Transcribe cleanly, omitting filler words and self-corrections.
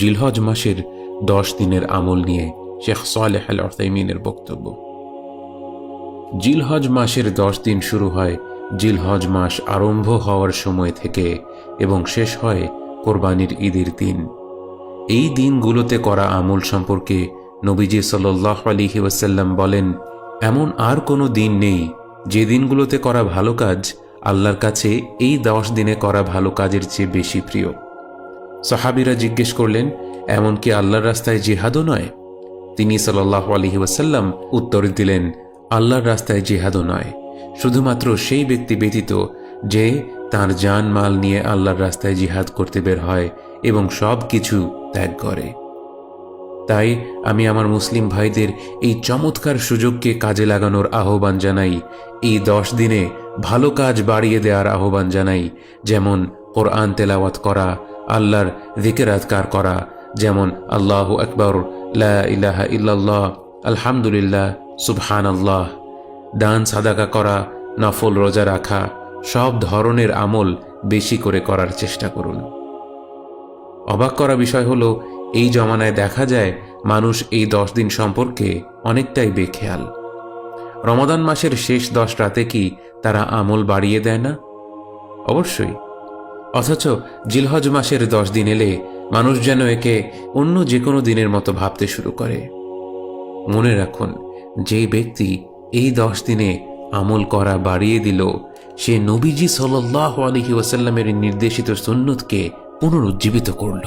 জিলহজ মাসের 10 দিনের আমল নিয়ে শেখ সালেহ আল উসাইমিনের বক্তব্য। জিলহজ মাসের 10 দিন শুরু হয় জিলহজ মাস আরম্ভ হওয়ার সময় থেকে এবং শেষ হয় কোরবানির ঈদের দিন। এই দিনগুলোতে করা আমল সম্পর্কে নবীজি সাল্লাল্লাহু আলাইহি ওয়াসাল্লাম বলেন, এমন আর কোনো দিন নেই যে দিনগুলোতে করা ভালো কাজ আল্লাহর কাছে এই 10 দিনে করা ভালো কাজের চেয়ে বেশি প্রিয়। সাহাবীরা জিজ্ঞেস করলেন, এমন কি আল্লাহর রাস্তায় জিহাদও নয়? তিনি সাল্লাল্লাহু আলাইহি ওয়াসাল্লাম উত্তর দিলেন, আল্লাহর রাস্তায় জিহাদও নয়, শুধুমাত্র সেই ব্যক্তি ব্যতীত যে তার জান মাল নিয়ে আল্লাহর রাস্তায় জিহাদ করতে বের হয় এবং সব কিছু ত্যাগ করে। তাই আমি আমার মুসলিম ভাইদের এই চমৎকার সুযোগকে কাজে লাগানোর আহ্বান জানাই। এই 10 দিনে ভালো কাজ বাড়িয়ে দেওয়ার আহ্বান জানাই, যেমন কোরআন তেলাওয়াত করা, আল্লাহর যিকির আযকার করা, যেমন আল্লাহু আকবার, লা ইলাহা ইল্লাল্লাহ, আলহামদুলিল্লাহ, সুবহানাল্লাহ, দান সাদাকা করা, নফল রোজা রাখা, সব ধরনের আমল বেশি করে করার চেষ্টা করুন। অবাক করা বিষয় হলো, এই জমানায় দেখা যায় মানুষ এই 10 দিন সম্পর্কে অনেকটাই বেখেয়াল। রমাদান মাসের শেষ 10 রাতে কি তারা আমল বাড়িয়ে দেয় না? অবশ্যই। অথচ জিলহজ মাসের 10 দিন এলে মানুষ যেন একে অন্য যে কোনো দিনের মতো ভাবতে শুরু করে। মনে রাখুন, যে ব্যক্তি এই 10 দিনে আমল করা বাড়িয়ে দিল, সে নবীজি সাল্লাল্লাহু আলাইহি ওয়াসাল্লামের নির্দেশিত সুন্নতকে পুনরুজ্জীবিত করল।